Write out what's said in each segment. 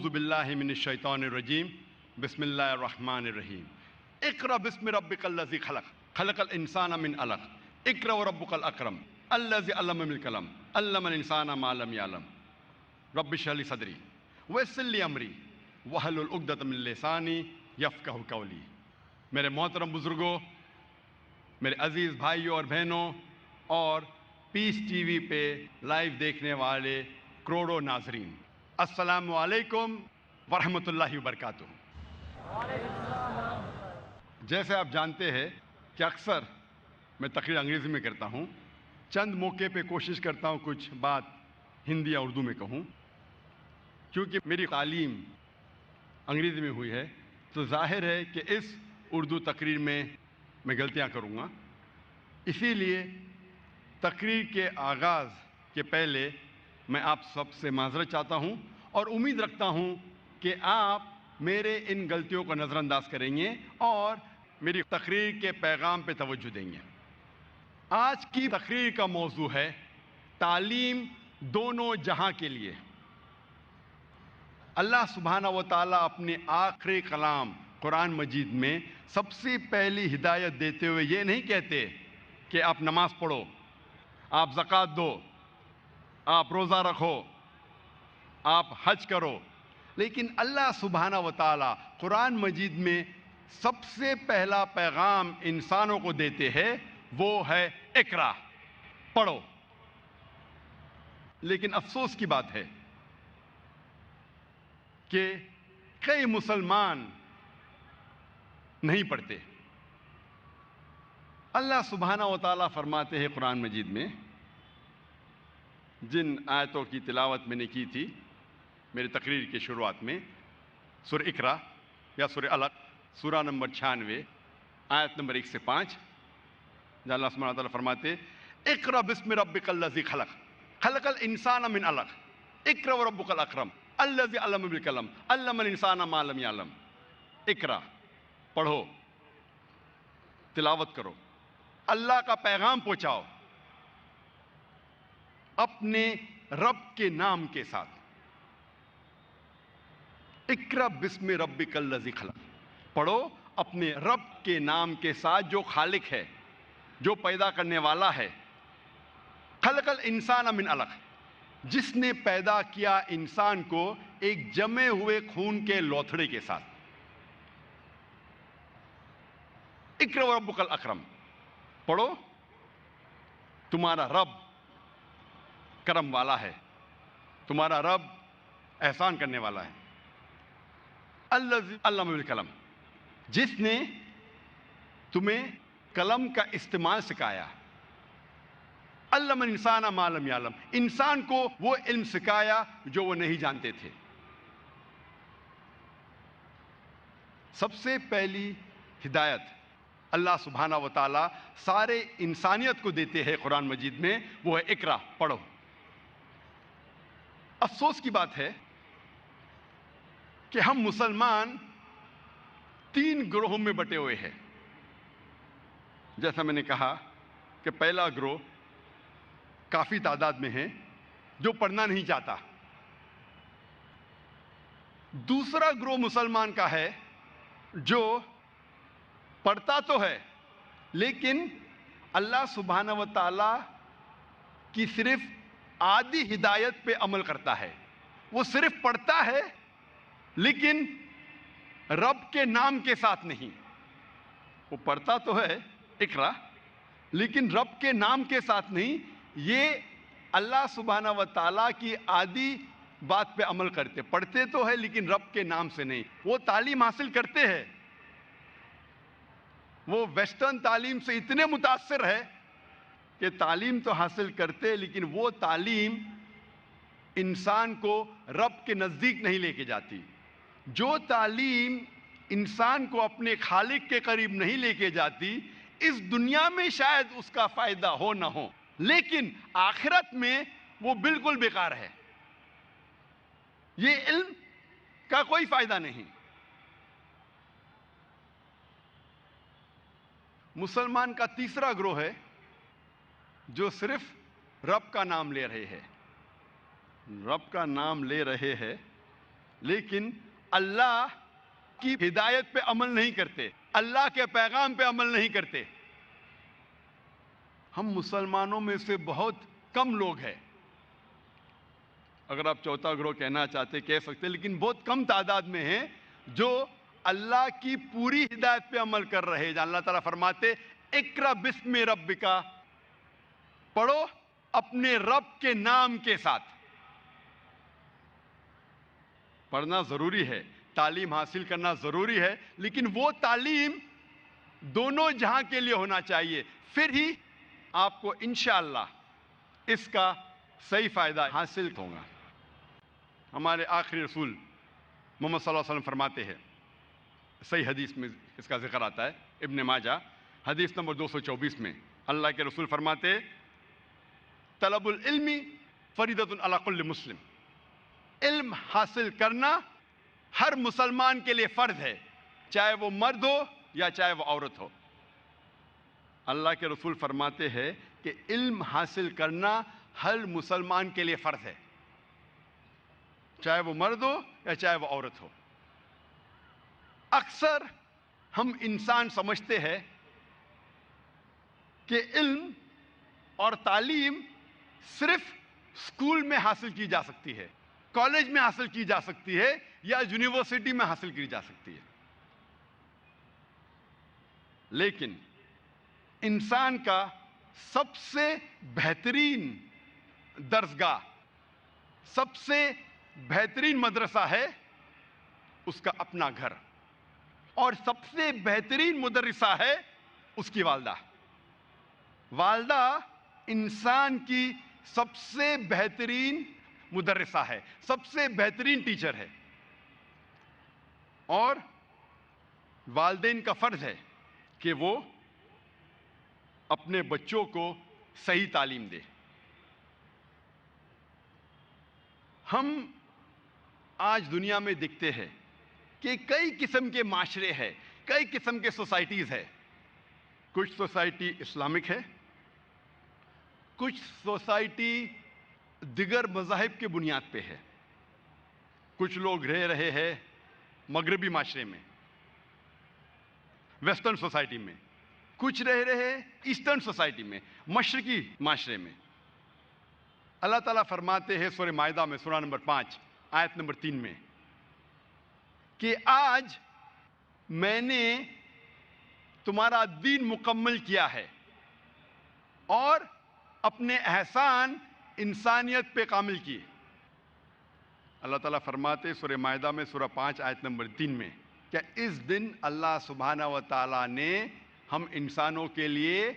أعوذ بالله من الشيطان الرجيم بسم الله الرحمن الرحيم اقرأ باسم ربك الذي خلق خلق الإنسان من علق اقرأ وربك الأكرم الذي علم بالقلم علم الإنسان ما لم يعلم رب اشرح لي صدري ويسر لي أمري واحلل عقدة من لساني يفقهوا قولي۔ میرے محترم بزرگوں، میرے عزیز بھائیوں اور بہنوں اور پیس ٹی وی پہ لائیو دیکھنے والے کروڑوں ناظرین، السلام علیکم ورحمۃ اللہ وبرکاتہ۔ جیسے آپ جانتے ہیں کہ اکثر میں تقریر انگریزی میں کرتا ہوں، چند موقع پہ کوشش کرتا ہوں کچھ بات ہندی یا اردو میں کہوں۔ کیونکہ میری تعلیم انگریزی میں ہوئی ہے تو ظاہر ہے کہ اس اردو تقریر میں غلطیاں کروں گا، اسی لیے تقریر کے آغاز کے پہلے میں آپ سب سے معذرت چاہتا ہوں اور امید رکھتا ہوں کہ آپ میرے ان غلطیوں کو نظر انداز کریں گے اور میری تقریر کے پیغام پہ توجہ دیں گے۔ آج کی تقریر کا موضوع ہے تعلیم دونوں جہاں کے لیے۔ اللہ سبحانہ و تعالیٰ اپنے آخری کلام قرآن مجید میں سب سے پہلی ہدایت دیتے ہوئے یہ نہیں کہتے کہ آپ نماز پڑھو، آپ زکوٰۃ دو، آپ روزہ رکھو، آپ حج کرو، لیکن اللہ سبحانہ و تعالیٰ قرآن مجید میں سب سے پہلا پیغام انسانوں کو دیتے ہیں، وہ ہے اقرا، پڑھو۔ لیکن افسوس کی بات ہے کہ کئی مسلمان نہیں پڑھتے۔ اللہ سبحانہ و تعالیٰ فرماتے ہیں قرآن مجید میں، جن آیتوں کی تلاوت میں نے کی تھی میری تقریر کی شروعات میں، سورہ اقرا یا سورہ علق، سورہ نمبر 96 آیت نمبر 1 سے 5، جہاں اللہ سبحانہ و تعالیٰ فرماتے اقرأ باسم ربک الذی خلق خلق الانسان من علق اقرأ وربک الاکرم الذی علم بالقلم علم الانسان ما لم یعلم۔ اقرا، پڑھو، تلاوت کرو، اللہ کا پیغام پہنچاؤ اپنے رب کے نام کے ساتھ۔ اقرأ باسم ربک الذی خلق، پڑھو اپنے رب کے نام کے ساتھ جو خالق ہے، جو پیدا کرنے والا ہے۔ خلق الانسان من علق، جس نے پیدا کیا انسان کو ایک جمے ہوئے خون کے لوتھڑے کے ساتھ۔ اقرأ وربک الاکرم، پڑھو تمہارا رب کرم والا ہے، تمہارا رب احسان کرنے والا ہے۔ الذی علم بالقلم، جس نے تمہیں قلم کا استعمال سکھایا۔ علم الانسان ما لم یعلم، انسان کو وہ علم سکھایا جو وہ نہیں جانتے تھے۔ سب سے پہلی ہدایت اللہ سبحانہ و تعالیٰ سارے انسانیت کو دیتے ہیں قرآن مجید میں، وہ ہے اقرا، پڑھو۔ افسوس کی بات ہے کہ ہم مسلمان 3 گروہوں میں بٹے ہوئے ہیں۔ جیسا میں نے کہا کہ پہلا گروہ کافی تعداد میں ہے جو پڑھنا نہیں چاہتا۔ دوسرا گروہ مسلمان کا ہے جو پڑھتا تو ہے لیکن اللہ سبحانہ و تعالیٰ کی صرف آدھی ہدایت پہ عمل کرتا ہے۔ وہ صرف پڑھتا ہے لیکن رب کے نام کے ساتھ نہیں۔ وہ پڑھتا تو ہے اقرا لیکن رب کے نام کے ساتھ نہیں۔ یہ اللہ سبحانہ و تعالیٰ کی آدھی بات پہ عمل کرتے، پڑھتے تو ہے لیکن رب کے نام سے نہیں۔ وہ تعلیم حاصل کرتے ہیں، وہ ویسٹرن تعلیم سے اتنے متاثر ہے کہ تعلیم تو حاصل کرتے لیکن وہ تعلیم انسان کو رب کے نزدیک نہیں لے کے جاتی۔ جو تعلیم انسان کو اپنے خالق کے قریب نہیں لے کے جاتی، اس دنیا میں شاید اس کا فائدہ ہو نہ ہو لیکن آخرت میں وہ بالکل بیکار ہے۔ یہ علم کا کوئی فائدہ نہیں۔ مسلمان کا تیسرا گروہ ہے جو صرف رب کا نام لے رہے ہیں، رب کا نام لے رہے ہیں لیکن اللہ کی ہدایت پہ عمل نہیں کرتے، اللہ کے پیغام پہ عمل نہیں کرتے۔ ہم مسلمانوں میں سے بہت کم لوگ ہیں، اگر آپ چوتھا گروہ کہنا چاہتے کہہ سکتے، لیکن بہت کم تعداد میں ہیں جو اللہ کی پوری ہدایت پہ عمل کر رہے ہیں۔ اللہ تعالیٰ فرماتے اقرأ بسم ربک، پڑھو اپنے رب کے نام کے ساتھ۔ پڑھنا ضروری ہے، تعلیم حاصل کرنا ضروری ہے، لیکن وہ تعلیم دونوں جہاں کے لیے ہونا چاہیے، پھر ہی آپ کو انشاءاللہ اس کا صحیح فائدہ حاصل ہوگا۔ ہمارے آخری رسول محمد صلی اللہ علیہ وسلم فرماتے ہیں، صحیح حدیث میں اس کا ذکر آتا ہے، ابن ماجہ حدیث نمبر 224 میں اللہ کے رسول فرماتے طلب العلم فریضۃ علی کل مسلم، علم حاصل کرنا ہر مسلمان کے لیے فرض ہے، چاہے وہ مرد ہو یا چاہے وہ عورت ہو۔ اللہ کے رسول فرماتے ہیں کہ علم حاصل کرنا ہر مسلمان کے لیے فرض ہے، چاہے وہ مرد ہو یا چاہے وہ عورت ہو۔ اکثر ہم انسان سمجھتے ہیں کہ علم اور تعلیم صرف اسکول میں حاصل کی جا سکتی ہے، کالج میں حاصل کی جا سکتی ہے یا یونیورسٹی میں حاصل کی جا سکتی ہے، لیکن انسان کا سب سے بہترین درسگاہ، سب سے بہترین مدرسہ ہے اس کا اپنا گھر، اور سب سے بہترین مدرسہ ہے اس کی والدہ۔ والدہ انسان کی سب سے بہترین مدرسہ ہے، سب سے بہترین ٹیچر ہے، اور والدین کا فرض ہے کہ وہ اپنے بچوں کو صحیح تعلیم دے۔ ہم آج دنیا میں دیکھتے ہیں کہ کئی قسم کے معاشرے ہیں، کئی قسم کے سوسائٹیز ہیں۔ کچھ سوسائٹی اسلامک ہے، کچھ سوسائٹی دیگر مذاہب کے بنیاد پہ ہے، کچھ لوگ رہ رہے ہیں مغربی معاشرے میں، ویسٹرن سوسائٹی میں، کچھ رہ رہے ایسٹرن سوسائٹی میں، مشرقی معاشرے میں۔ اللہ تعالیٰ فرماتے ہیں سورہ مائدہ میں سورہ نمبر 5 آیت نمبر 3 میں کہ آج میں نے تمہارا دین مکمل کیا ہے اور اپنے احسان انسانیت پہ کامل کیے۔ اللہ تعالیٰ فرماتے سورہ مائدہ میں سورہ 5 آیت نمبر 3 میں کہ اس دن اللہ سبحانہ و تعالیٰ نے ہم انسانوں کے لیے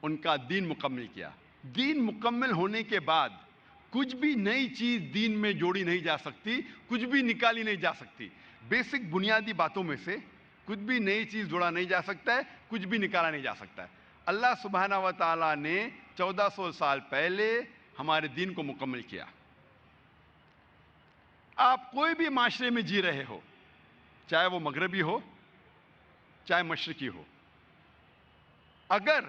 ان کا دین مکمل کیا۔ دین مکمل ہونے کے بعد کچھ بھی نئی چیز دین میں جوڑی نہیں جا سکتی، کچھ بھی نکالی نہیں جا سکتی۔ بیسک بنیادی باتوں میں سے کچھ بھی نئی چیز جوڑا نہیں جا سکتا ہے، کچھ بھی نکالا نہیں جا سکتا ہے۔ اللہ سبحانہ و تعالیٰ نے 1400 سال پہلے ہمارے دین کو مکمل کیا۔ آپ کوئی بھی معاشرے میں جی رہے ہو، چاہے وہ مغربی ہو چاہے مشرقی ہو، اگر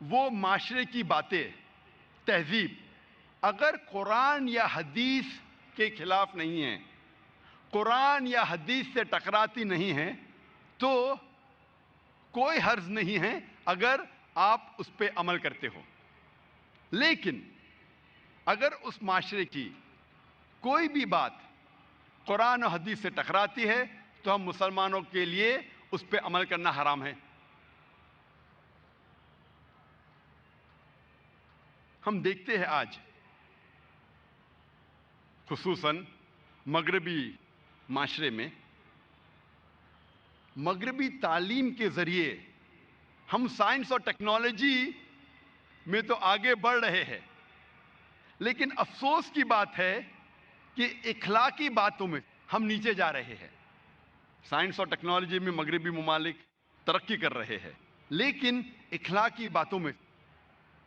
وہ معاشرے کی باتیں، تہذیب اگر قرآن یا حدیث کے خلاف نہیں ہیں، قرآن یا حدیث سے ٹکراتی نہیں ہیں، تو کوئی حرج نہیں ہے اگر آپ اس پہ عمل کرتے ہو۔ لیکن اگر اس معاشرے کی کوئی بھی بات قرآن و حدیث سے ٹکراتی ہے تو ہم مسلمانوں کے لیے اس پہ عمل کرنا حرام ہے۔ ہم دیکھتے ہیں آج خصوصاً مغربی معاشرے میں، مغربی تعلیم کے ذریعے ہم سائنس اور ٹیکنالوجی میں تو آگے بڑھ رہے ہیں، لیکن افسوس کی بات ہے کہ اخلاقی باتوں میں ہم نیچے جا رہے ہیں۔ سائنس اور ٹیکنالوجی میں مغربی ممالک ترقی کر رہے ہیں، لیکن اخلاقی باتوں میں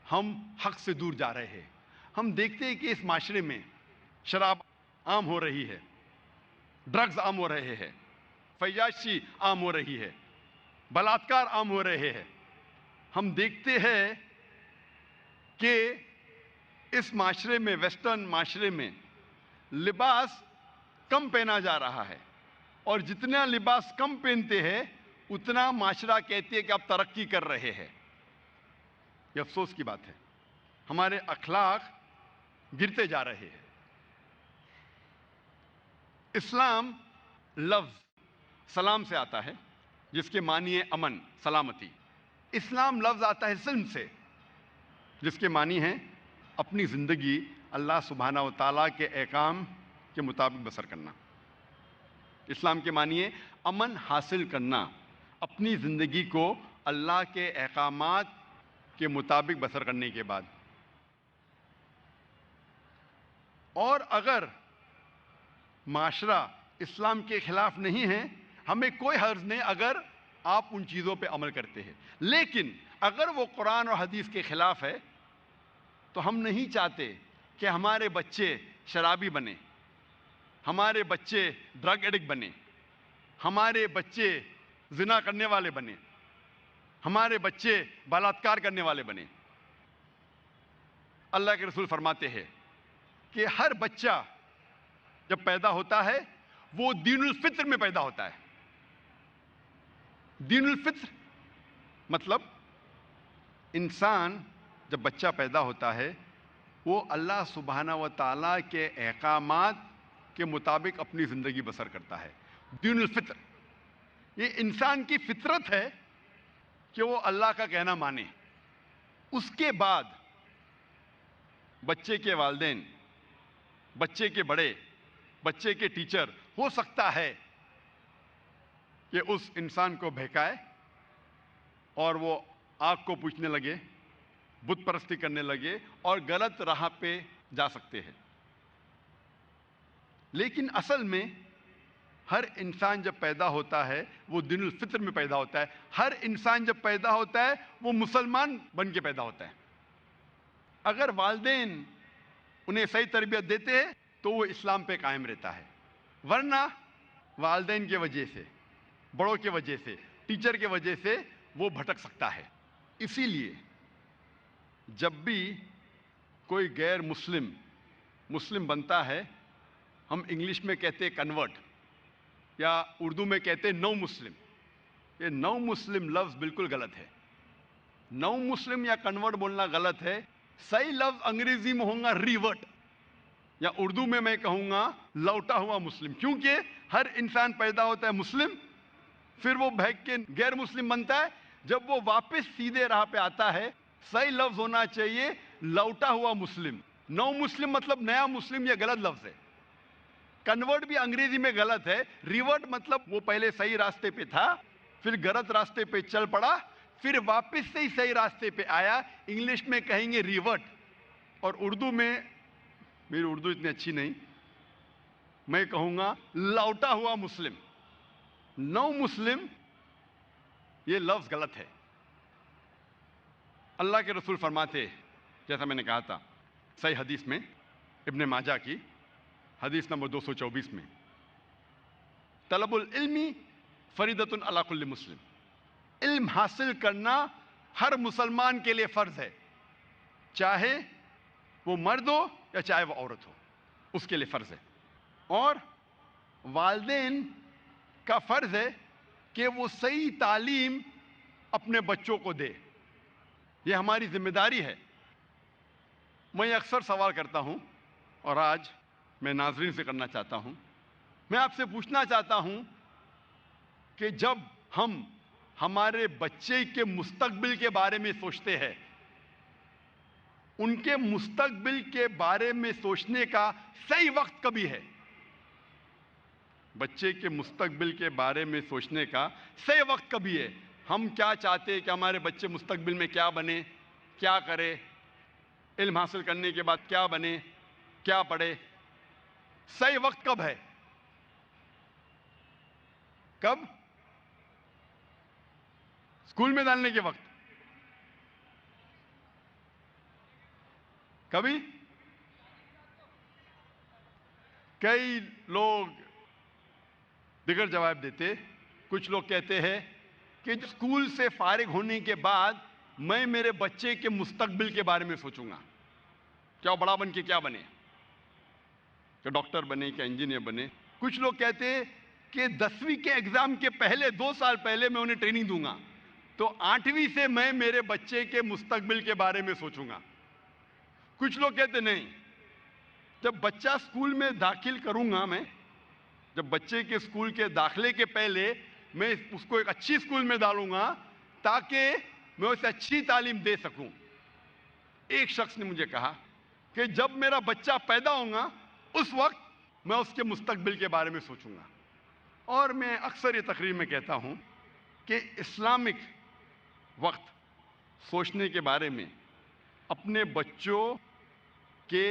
ہم حق سے دور جا رہے ہیں۔ ہم دیکھتے ہیں کہ اس معاشرے میں شراب عام ہو رہی ہے، ڈرگز عام ہو رہے ہیں، فحاشی عام ہو رہی ہے، بلاತ್ಕಾರ عام ہو رہے ہیں۔ ہم دیکھتے ہیں کہ اس معاشرے میں، ویسٹرن معاشرے میں لباس کم پہنا جا رہا ہے، اور جتنا لباس کم پہنتے ہیں اتنا معاشرہ کہتے ہیں کہ آپ ترقی کر رہے ہیں۔ یہ افسوس کی بات ہے، ہمارے اخلاق گرتے جا رہے ہیں۔ اسلام لفظ سلام سے آتا ہے، جس کے معنی ہے امن، سلامتی۔ اسلام لفظ آتا ہے سلم سے، جس کے معنی ہے اپنی زندگی اللہ سبحانہ و تعالیٰ کے احکام کے مطابق بسر کرنا۔ اسلام کے معنی ہے امن حاصل کرنا، اپنی زندگی کو اللہ کے احکامات کے مطابق بسر کرنے کے بعد۔ اور اگر معاشرہ اسلام کے خلاف نہیں ہے، ہمیں کوئی حرج نہیں اگر آپ ان چیزوں پہ عمل کرتے ہیں، لیکن اگر وہ قرآن اور حدیث کے خلاف ہے تو ہم نہیں چاہتے کہ ہمارے بچے شرابی بنے، ہمارے بچے ڈرگ ایڈکٹ بنے، ہمارے بچے زنا کرنے والے بنے، ہمارے بچے بلاತ್ಕಾರ کرنے والے بنے۔ اللہ کے رسول فرماتے ہیں کہ ہر بچہ جب پیدا ہوتا ہے وہ دین الفطر میں پیدا ہوتا ہے۔ دین الفطر مطلب انسان جب بچہ پیدا ہوتا ہے وہ اللہ سبحانہ و تعالیٰ کے احکامات کے مطابق اپنی زندگی بسر کرتا ہے۔ دین الفطر یہ انسان کی فطرت ہے کہ وہ اللہ کا کہنا مانے۔ اس کے بعد بچے کے والدین، بچے کے بڑے، بچے کے ٹیچر ہو سکتا ہے کہ اس انسان کو بہکائے اور وہ آگ کو پوجنے لگے، بت پرستی کرنے لگے اور غلط راہ پہ جا سکتے ہیں۔ لیکن اصل میں ہر انسان جب پیدا ہوتا ہے وہ دین الفطر میں پیدا ہوتا ہے۔ ہر انسان جب پیدا ہوتا ہے وہ مسلمان بن کے پیدا ہوتا ہے۔ اگر والدین انہیں صحیح تربیت دیتے ہیں تو وہ اسلام پہ قائم رہتا ہے، ورنہ والدین کی وجہ سے، بڑوں کی وجہ سے، ٹیچر کی وجہ سے وہ بھٹک سکتا ہے۔ اسی لیے جب بھی کوئی غیر مسلم بنتا ہے، ہم انگلش میں کہتے ہیں کنورٹ، یا اردو میں کہتے ہیں نو مسلم۔ یہ نو مسلم لفظ بالکل غلط ہے۔ نو مسلم یا کنورٹ بولنا غلط ہے۔ صحیح لفظ انگریزی میں ہوگا ریورٹ، یا اردو میں کہوں گا لوٹا ہوا مسلم، کیونکہ ہر انسان پیدا ہوتا ہے مسلم، پھر وہ بہک کے غیر مسلم بنتا ہے۔ جب وہ واپس سیدھے راہ پہ آتا ہے صحیح لفظ ہونا چاہیے لوٹا ہوا مسلم۔ نو مسلم مطلب نیا مسلم، یہ غلط لفظ ہے۔ کنورٹ بھی انگریزی میں غلط ہے۔ ریورٹ مطلب وہ پہلے صحیح راستے پہ تھا، پھر غلط راستے پہ چل پڑا، پھر واپس سے ہی صحیح راستے پہ آیا۔ انگلش میں کہیں گے ریورٹ، اور اردو میں، میری اردو اتنی اچھی نہیں، میں کہوں گا لوٹا ہوا مسلم۔ نو مسلم یہ لفظ غلط ہے۔ اللہ کے رسول فرماتے، جیسا میں نے کہا تھا صحیح حدیث میں، ابن ماجہ کی حدیث نمبر 224 میں، طلب العلم فریضۃ علی کل مسلم، علم حاصل کرنا ہر مسلمان کے لیے فرض ہے، چاہے وہ مرد ہو یا چاہے وہ عورت ہو، اس کے لیے فرض ہے۔ اور والدین کا فرض ہے کہ وہ صحیح تعلیم اپنے بچوں کو دے، یہ ہماری ذمہ داری ہے۔ میں اکثر سوال کرتا ہوں، اور آج میں ناظرین سے کرنا چاہتا ہوں، میں آپ سے پوچھنا چاہتا ہوں کہ جب ہم ہمارے بچے کے مستقبل کے بارے میں سوچتے ہیں، ان کے مستقبل کے بارے میں سوچنے کا صحیح وقت کبھی ہے؟ بچے کے مستقبل کے بارے میں سوچنے کا صحیح وقت کبھی ہے؟ ہم کیا چاہتے ہیں کہ ہمارے بچے مستقبل میں کیا بنے، کیا کرے، علم حاصل کرنے کے بعد کیا بنے، کیا پڑھے؟ صحیح وقت کب ہے؟ کب؟ اسکول میں ڈالنے کے وقت؟ کبھی؟ کئی لوگ دیگر جواب دیتے، کچھ لوگ کہتے ہیں کہ اسکول سے فارغ ہونے کے بعد میں میرے بچے کے مستقبل کے بارے میں سوچوں گا، کیا وہ بڑا بن کے کیا بنے۔ کہ ڈاکٹر بنے کہ انجینئر بنے. کچھ لوگ کہتے ہیں کہ 10ویں کے ایگزام کے پہلے 2 سال پہلے میں انہیں ٹریننگ دوں گا تو 8ویں سے میں میرے بچے کے مستقبل کے بارے میں سوچوں گا. کچھ لوگ کہتے نہیں، جب بچہ اسکول میں داخل کروں گا، میں جب بچے کے اسکول کے داخلے کے پہلے میں اس کو ایک اچھی اسکول میں ڈالوں گا تاکہ میں اسے اچھی تعلیم دے سکوں. ایک شخص نے مجھے کہا کہ جب میرا بچہ پیدا ہوگا اس وقت میں اس کے مستقبل کے بارے میں سوچوں گا. اور میں اکثر یہ تقریر میں کہتا ہوں کہ اسلامک وقت سوچنے کے بارے میں، اپنے بچوں کے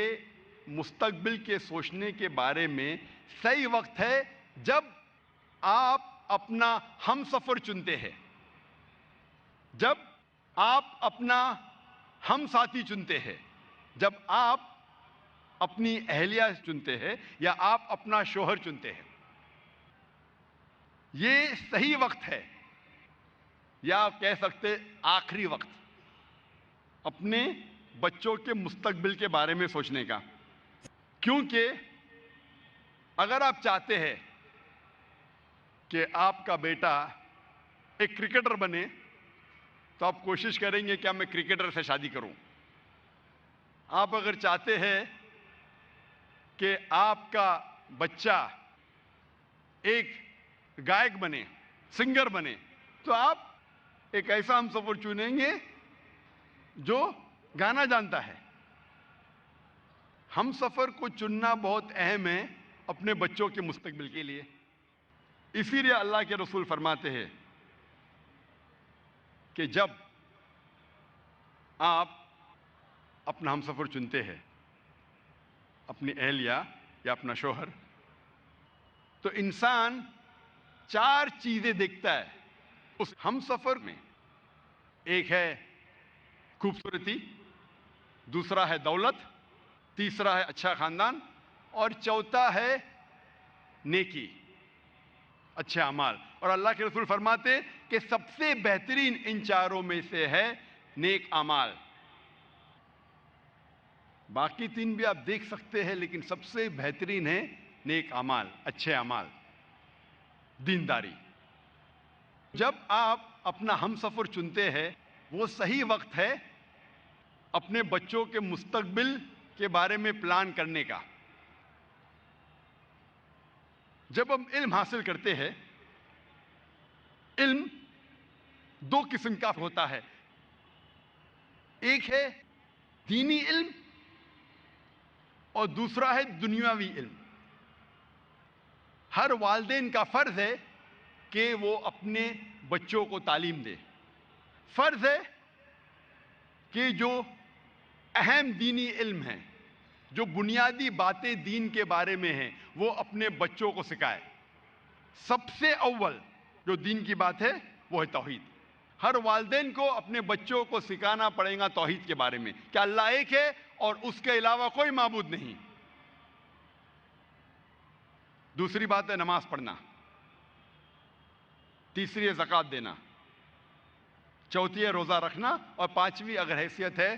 مستقبل کے سوچنے کے بارے میں صحیح وقت ہے جب آپ اپنا ہم سفر چنتے ہیں، جب آپ اپنا ہم ساتھی چنتے ہیں، جب آپ اپنی اہلیہ چنتے ہیں یا آپ اپنا شوہر چنتے ہیں. یہ صحیح وقت ہے، یا آپ کہہ سکتے آخری وقت اپنے بچوں کے مستقبل کے بارے میں سوچنے کا. کیونکہ اگر آپ چاہتے ہیں کہ آپ کا بیٹا ایک کرکٹر بنے تو آپ کوشش کریں گے کہ میں کرکٹر سے شادی کروں. آپ اگر چاہتے ہیں کہ آپ کا بچہ ایک گائک بنے، سنگر بنے، تو آپ ایک ایسا ہم سفر چنیں گے جو گانا جانتا ہے. ہم سفر کو چننا بہت اہم ہے اپنے بچوں کے مستقبل کے لیے. اسی لیے اللہ کے رسول فرماتے ہیں کہ جب آپ اپنا ہم سفر چنتے ہیں، اپنی اہلیہ یا اپنا شوہر، تو انسان 4 چیزیں دیکھتا ہے اس ہم سفر میں. ایک ہے خوبصورتی، دوسرا ہے دولت، تیسرا ہے اچھا خاندان، اور چوتھا ہے نیکی، اچھے اعمال. اور اللہ کے رسول فرماتے کہ سب سے بہترین ان 4 میں سے ہے نیک اعمال. باقی 3 بھی آپ دیکھ سکتے ہیں، لیکن سب سے بہترین ہے نیک اعمال، اچھے اعمال، دینداری. جب آپ اپنا ہم سفر چنتے ہیں وہ صحیح وقت ہے اپنے بچوں کے مستقبل کے بارے میں پلان کرنے کا. جب ہم علم حاصل کرتے ہیں، علم 2 قسم کا ہوتا ہے. ایک ہے دینی علم اور دوسرا ہے دنیاوی علم. ہر والدین کا فرض ہے کہ وہ اپنے بچوں کو تعلیم دے. فرض ہے کہ جو اہم دینی علم ہیں، جو بنیادی باتیں دین کے بارے میں ہیں، وہ اپنے بچوں کو سکھائے. سب سے اول جو دین کی بات ہے وہ ہے توحید. ہر والدین کو اپنے بچوں کو سکھانا پڑے گا توحید کے بارے میں کہ اللہ ایک ہے اور اس کے علاوہ کوئی معبود نہیں. دوسری بات ہے نماز پڑھنا، تیسری ہے زکوٰۃ دینا، چوتھی ہے روزہ رکھنا، اور 5ویں اگر حیثیت ہے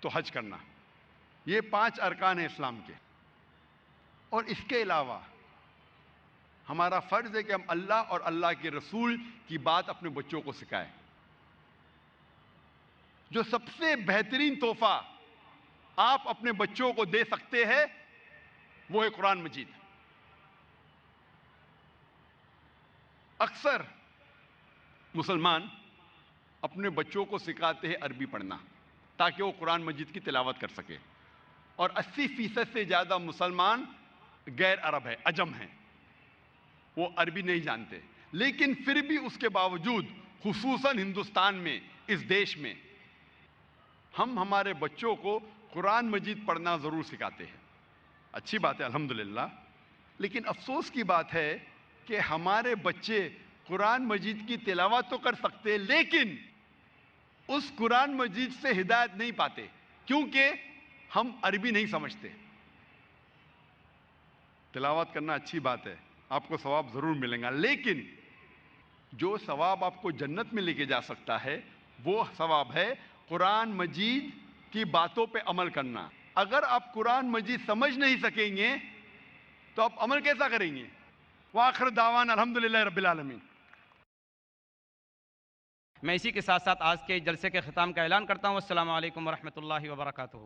تو حج کرنا. یہ 5 ارکان ہیں اسلام کے. اور اس کے علاوہ ہمارا فرض ہے کہ ہم اللہ اور اللہ کے رسول کی بات اپنے بچوں کو سکھائیں. جو سب سے بہترین تحفہ آپ اپنے بچوں کو دے سکتے ہیں وہ ہے قرآن مجید. اکثر مسلمان اپنے بچوں کو سکھاتے ہیں عربی پڑھنا تاکہ وہ قرآن مجید کی تلاوت کر سکے. اور 80% سے زیادہ مسلمان غیر عرب ہیں، عجم ہیں، وہ عربی نہیں جانتے. لیکن پھر بھی اس کے باوجود خصوصاً ہندوستان میں، اس دیش میں، ہم ہمارے بچوں کو قرآن مجید پڑھنا ضرور سکھاتے ہیں. اچھی بات ہے الحمدللہ. لیکن افسوس کی بات ہے کہ ہمارے بچے قرآن مجید کی تلاوت تو کر سکتے لیکن اس قرآن مجید سے ہدایت نہیں پاتے کیونکہ ہم عربی نہیں سمجھتے. تلاوت کرنا اچھی بات ہے، آپ کو ثواب ضرور ملے گا، لیکن جو ثواب آپ کو جنت میں لے کے جا سکتا ہے وہ ثواب ہے قرآن مجید کی باتوں پہ عمل کرنا. اگر آپ قرآن مجید سمجھ نہیں سکیں گے تو آپ عمل کیسا کریں گے؟ وآخر دعوانا الحمدللہ رب العالمین۔ میں اسی کے ساتھ ساتھ آج کے جلسے کے ختام کا اعلان کرتا ہوں۔ السلام علیکم ورحمۃ اللہ وبرکاتہ۔